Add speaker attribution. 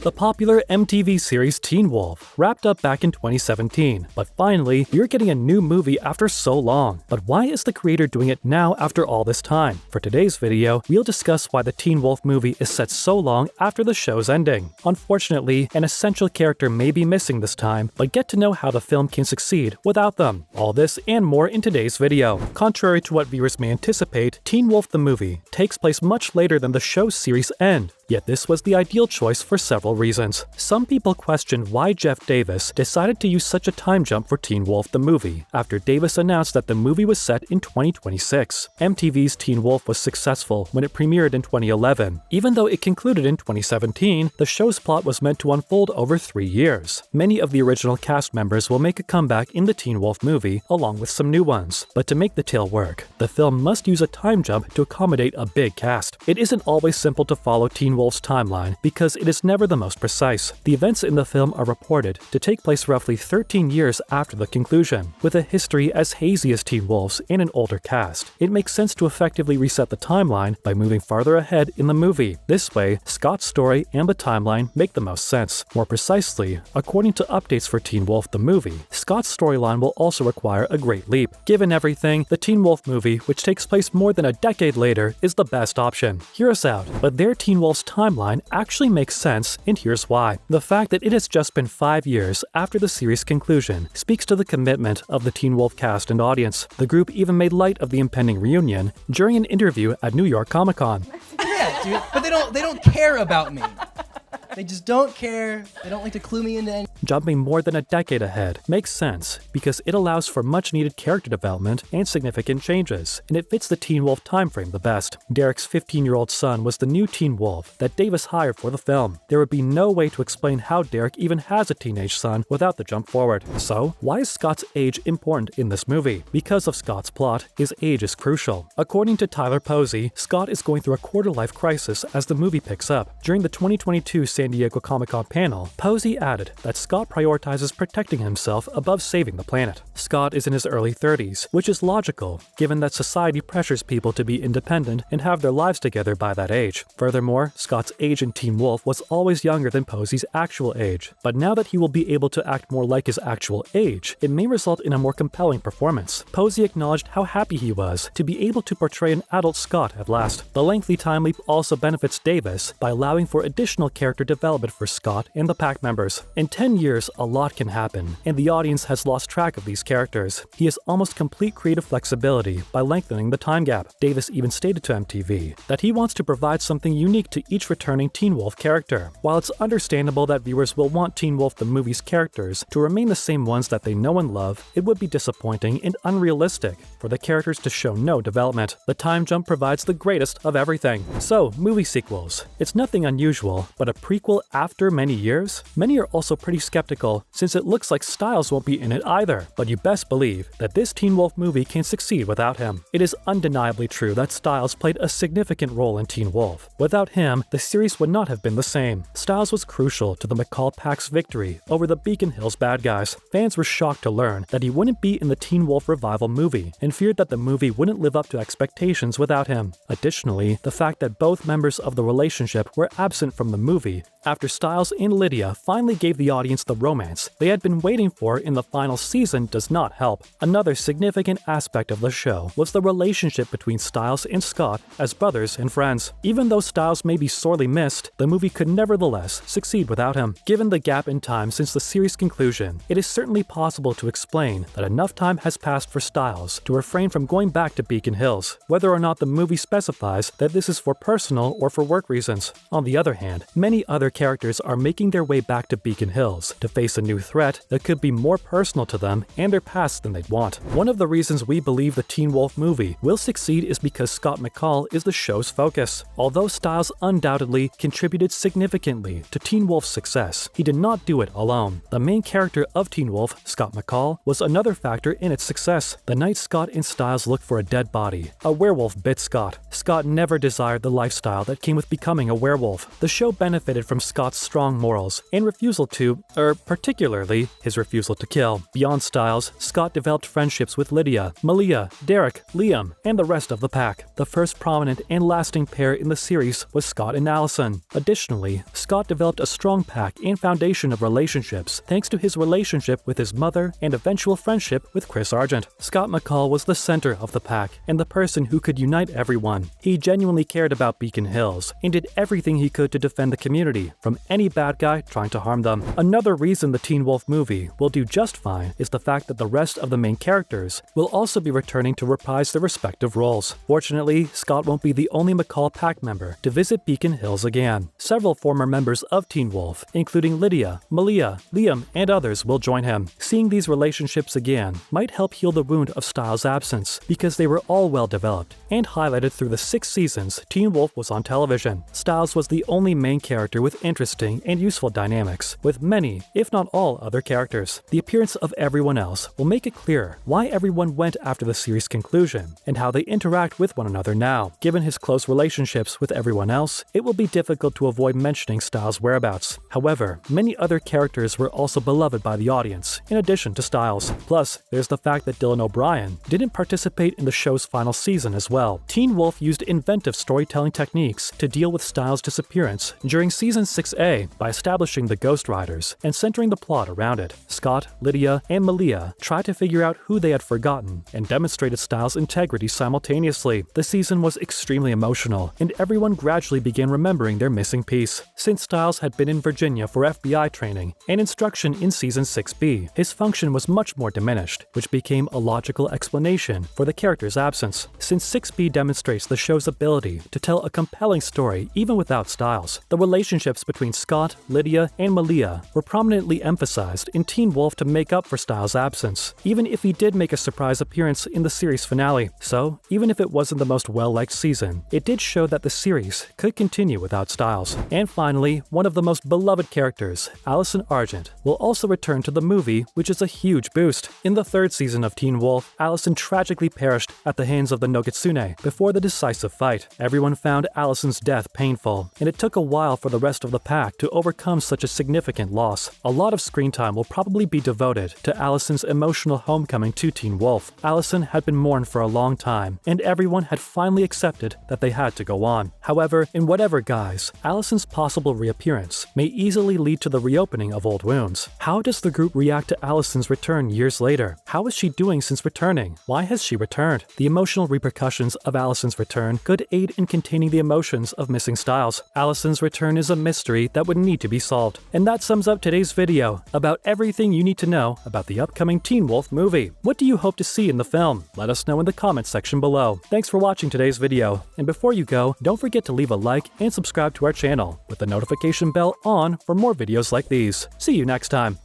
Speaker 1: The popular MTV series Teen Wolf wrapped up back in 2017, but finally, we're getting a new movie after so long. But why is the creator doing it now after all this time? For today's video, we'll discuss why the Teen Wolf movie is set so long after the show's ending. Unfortunately, an essential character may be missing this time, but get to know how the film can succeed without them. All this and more in today's video. Contrary to what viewers may anticipate, Teen Wolf the movie takes place much later than the show's series end. Yet this was the ideal choice for several reasons. Some people questioned why Jeff Davis decided to use such a time jump for Teen Wolf the movie, after Davis announced that the movie was set in 2026. MTV's Teen Wolf was successful when it premiered in 2011. Even though it concluded in 2017, the show's plot was meant to unfold over 3 years. Many of the original cast members will make a comeback in the Teen Wolf movie, along with some new ones. But to make the tale work, the film must use a time jump to accommodate a big cast. It isn't always simple to follow Teen Wolf's timeline because it is never the most precise. The events in the film are reported to take place roughly 13 years after the conclusion. With a history as hazy as Teen Wolf's and an older cast, it makes sense to effectively reset the timeline by moving farther ahead in the movie. This way, Scott's story and the timeline make the most sense. More precisely, according to updates for Teen Wolf the movie, Scott's storyline will also require a great leap. Given everything, the Teen Wolf movie, which takes place more than a decade later, is the best option. Hear us out, but their Teen Wolf's timeline actually makes sense, and here's why. The fact that it has just been 5 years after the series' conclusion speaks to the commitment of the Teen Wolf cast and audience. The group even made light of the impending reunion during an interview at New York Comic Con.
Speaker 2: Yeah, dude, but they don't care about me. They just don't care. They don't like to clue me into anything.
Speaker 1: Jumping more than a decade ahead makes sense because it allows for much needed character development and significant changes, and it fits the Teen Wolf timeframe the best. Derek's 15-year-old son was the new Teen Wolf that Davis hired for the film. There would be no way to explain how Derek even has a teenage son without the jump forward. So, why is Scott's age important in this movie? Because of Scott's plot, his age is crucial. According to Tyler Posey, Scott is going through a quarter-life crisis as the movie picks up. During the 2022 San Diego Comic-Con panel, Posey added that Scott prioritizes protecting himself above saving the planet. Scott is in his early 30s, which is logical, given that society pressures people to be independent and have their lives together by that age. Furthermore, Scott's age in Teen Wolf was always younger than Posey's actual age, but now that he will be able to act more like his actual age, it may result in a more compelling performance. Posey acknowledged how happy he was to be able to portray an adult Scott at last. The lengthy time leap also benefits Davis by allowing for additional character development for Scott and the pack members. In 10 years, a lot can happen, and the audience has lost track of these characters. He has almost complete creative flexibility by lengthening the time gap. Davis even stated to MTV that he wants to provide something unique to each returning Teen Wolf character. While it's understandable that viewers will want Teen Wolf the movie's characters to remain the same ones that they know and love, it would be disappointing and unrealistic for the characters to show no development. The time jump provides the greatest of everything. So, movie sequels. It's nothing unusual, but a prequel after many years? Many are also pretty skeptical, since it looks like Stiles won't be in it either, but you best believe that this Teen Wolf movie can succeed without him. It is undeniably true that Stiles played a significant role in Teen Wolf. Without him, the series would not have been the same. Stiles was crucial to the McCall Pack's victory over the Beacon Hills bad guys. Fans were shocked to learn that he wouldn't be in the Teen Wolf revival movie, and feared that the movie wouldn't live up to expectations without him. Additionally, the fact that both members of the relationship were absent from the movie after Stiles and Lydia finally gave the audience the romance they had been waiting for in the final season does not help. Another significant aspect of the show was the relationship between Stiles and Scott as brothers and friends. Even though Stiles may be sorely missed, the movie could nevertheless succeed without him. Given the gap in time since the series' conclusion, it is certainly possible to explain that enough time has passed for Stiles to refrain from going back to Beacon Hills, whether or not the movie specifies that this is for personal or for work reasons. On the other hand, many other characters are making their way back to Beacon Hills to face a new threat that could be more personal to them and their past than they'd want. One of the reasons we believe the Teen Wolf movie will succeed is because Scott McCall is the show's focus. Although Stiles undoubtedly contributed significantly to Teen Wolf's success, he did not do it alone. The main character of Teen Wolf, Scott McCall, was another factor in its success. The night Scott and Stiles looked for a dead body, a werewolf bit Scott. Scott never desired the lifestyle that came with becoming a werewolf. The show benefited from Scott's strong morals and refusal to particularly his refusal to kill. Beyond Stiles, Scott developed friendships with Lydia, Malia, Derek, Liam, and the rest of the pack. The first prominent and lasting pair in the series was Scott and Allison. Additionally, Scott developed a strong pack and foundation of relationships thanks to his relationship with his mother and eventual friendship with Chris Argent. Scott McCall was the center of the pack and the person who could unite everyone. He genuinely cared about Beacon Hills and did everything he could to defend the community from any bad guy trying to harm them. Another reason the Teen Wolf movie will do just fine is the fact that the rest of the main characters will also be returning to reprise their respective roles. Fortunately, Scott won't be the only McCall Pack member to visit Beacon Hills again. Several former members of Teen Wolf, including Lydia, Malia, Liam, and others, will join him. Seeing these relationships again might help heal the wound of Stiles' absence, because they were all well developed and highlighted through the 6 seasons Teen Wolf was on television. Stiles was the only main character with interesting and useful dynamics, with many, if not all, other characters. The appearance of everyone else will make it clear why everyone went after the series' conclusion and how they interact with one another now. Given his close relationships with everyone else, it will be difficult to avoid mentioning Stiles' whereabouts. However, many other characters were also beloved by the audience, in addition to Stiles. Plus, there's the fact that Dylan O'Brien didn't participate in the show's final season as well. Teen Wolf used inventive storytelling techniques to deal with Stiles' disappearance during Season 6A by establishing the Ghost Riders and centering the plot around it. Scott, Lydia, and Malia tried to figure out who they had forgotten and demonstrated Stiles' integrity simultaneously. The season was extremely emotional, and everyone gradually began remembering their missing piece. Since Stiles had been in Virginia for FBI training and instruction in Season 6B, his function was much more diminished, which became a logical explanation for the character's absence. Since 6B demonstrates the show's ability to tell a compelling story even without Stiles, the relationships between Scott, Lydia, and Malia were prominently emphasized in Teen Wolf to make up for Stiles' absence, even if he did make a surprise appearance in the series finale. So, even if it wasn't the most well-liked season, it did show that the series could continue without Stiles. And finally, one of the most beloved characters, Allison Argent, will also return to the movie, which is a huge boost. In the 3rd season of Teen Wolf, Allison tragically perished at the hands of the Nogitsune before the decisive fight. Everyone found Allison's death painful, and it took a while for the rest of the pack to overcome such a significant loss. A lot of screen time will probably be devoted to Allison's emotional homecoming to Teen Wolf. Allison had been mourned for a long time, and everyone had finally accepted that they had to go on. However, in whatever guise, Allison's possible reappearance may easily lead to the reopening of old wounds. How does the group react to Allison's return years later? How is she doing since returning? Why has she returned? The emotional repercussions of Allison's return could aid in containing the emotions of missing Stiles. Allison's return is a mystery that would need to be solved. And that sums up today's video about everything you need to know about the upcoming Teen Wolf movie. What do you hope to see in the film? Let us know in the comments section below. Thanks for watching today's video, and before you go, don't forget to leave a like and subscribe to our channel with the notification bell on for more videos like these. See you next time.